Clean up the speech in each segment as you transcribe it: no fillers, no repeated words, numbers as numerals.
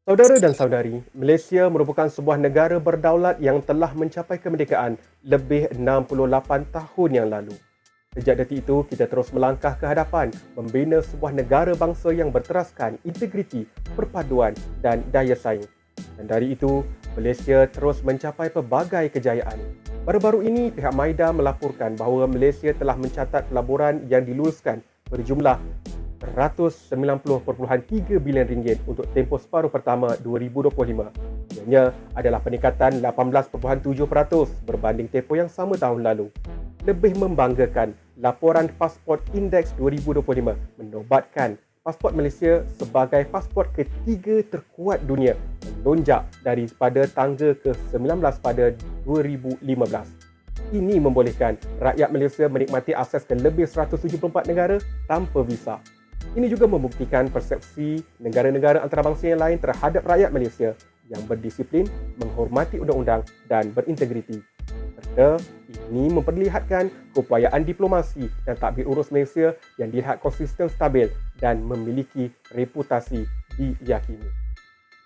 Saudara dan saudari, Malaysia merupakan sebuah negara berdaulat yang telah mencapai kemerdekaan lebih 68 tahun yang lalu. Sejak detik itu, kita terus melangkah ke hadapan membina sebuah negara bangsa yang berteraskan integriti, perpaduan dan daya saing. Dan dari itu, Malaysia terus mencapai pelbagai kejayaan. Baru-baru ini, pihak MIDA melaporkan bahawa Malaysia telah mencatat pelaburan yang diluluskan berjumlah RM190.3 bilion untuk tempoh separuh pertama 2025. Ianya adalah peningkatan 18.7% berbanding tempoh yang sama tahun lalu. Lebih membanggakan, laporan Pasport Index 2025 menobatkan pasport Malaysia sebagai pasport ketiga terkuat dunia, melonjak daripada tangga ke-19 pada 2015. Ini membolehkan rakyat Malaysia menikmati akses ke lebih 174 negara tanpa visa. Ini juga membuktikan persepsi negara-negara antarabangsa yang lain terhadap rakyat Malaysia yang berdisiplin, menghormati undang-undang dan berintegriti. Serta ini memperlihatkan keupayaan diplomasi dan tadbir urus Malaysia yang dilihat konsisten stabil dan memiliki reputasi diyakini.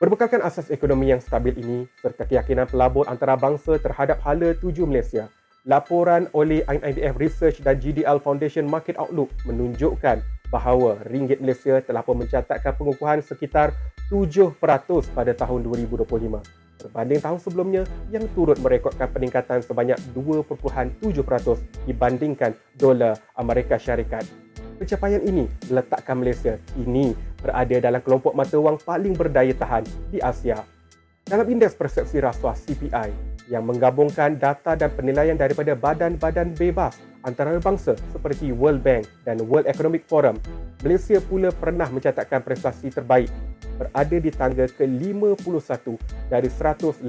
Berbekalkan asas ekonomi yang stabil ini serta keyakinan pelabur antarabangsa terhadap hala tuju Malaysia, laporan oleh IMF Research dan GDL Foundation Market Outlook menunjukkan bahawa ringgit Malaysia telah pun mencatatkan pengukuhan sekitar 7% pada tahun 2025 berbanding tahun sebelumnya yang turut merekodkan peningkatan sebanyak 2.7% dibandingkan dolar Amerika Syarikat. Pencapaian ini meletakkan Malaysia kini berada dalam kelompok mata wang paling berdaya tahan di Asia. Dalam indeks persepsi rasuah CPI yang menggabungkan data dan penilaian daripada badan-badan bebas antarabangsa seperti World Bank dan World Economic Forum, Malaysia pula pernah mencatatkan prestasi terbaik, berada di tangga ke-51 dari 180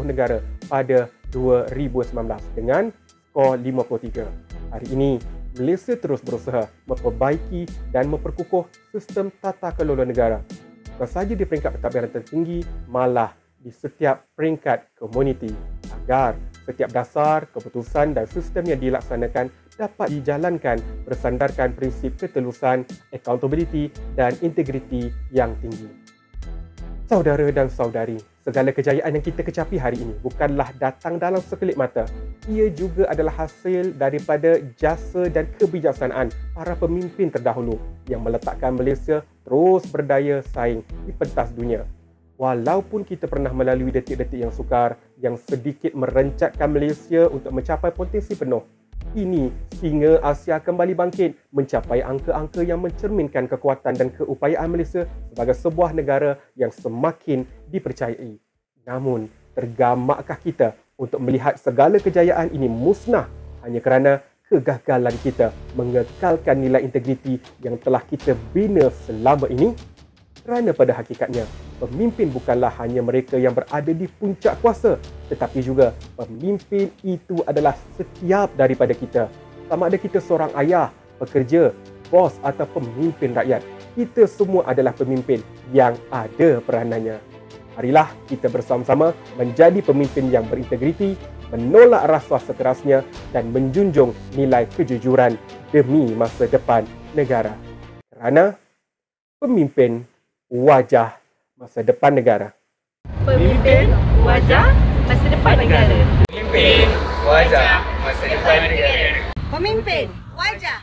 negara pada 2019 dengan skor 53. Hari ini, Malaysia terus berusaha memperbaiki dan memperkukuh sistem tata kelola negara. Bukan sahaja di peringkat pentadbiran tertinggi, malah di setiap peringkat komuniti agar setiap dasar, keputusan dan sistem yang dilaksanakan dapat dijalankan bersandarkan prinsip ketelusan, accountability dan integriti yang tinggi. Saudara dan saudari, segala kejayaan yang kita kecapi hari ini bukanlah datang dalam sekelip mata. Ia juga adalah hasil daripada jasa dan kebijaksanaan para pemimpin terdahulu yang meletakkan Malaysia terus berdaya saing di pentas dunia. Walaupun kita pernah melalui detik-detik yang sukar yang sedikit merencatkan Malaysia untuk mencapai potensi penuh, kini singa Asia kembali bangkit mencapai angka-angka yang mencerminkan kekuatan dan keupayaan Malaysia sebagai sebuah negara yang semakin dipercayai. Namun, tergamakkah kita untuk melihat segala kejayaan ini musnah hanya kerana kegagalan kita mengekalkan nilai integriti yang telah kita bina selama ini? Kerana pada hakikatnya, pemimpin bukanlah hanya mereka yang berada di puncak kuasa, tetapi juga pemimpin itu adalah setiap daripada kita. Sama ada kita seorang ayah, pekerja, bos atau pemimpin rakyat, kita semua adalah pemimpin yang ada peranannya. Marilah kita bersama-sama menjadi pemimpin yang berintegriti, menolak rasuah sekerasnya dan menjunjung nilai kejujuran demi masa depan negara. Kerana pemimpin wajah masa depan negara. Pemimpin wajah masa depan negara. Pemimpin wajah masa depan negara. Pemimpin wajah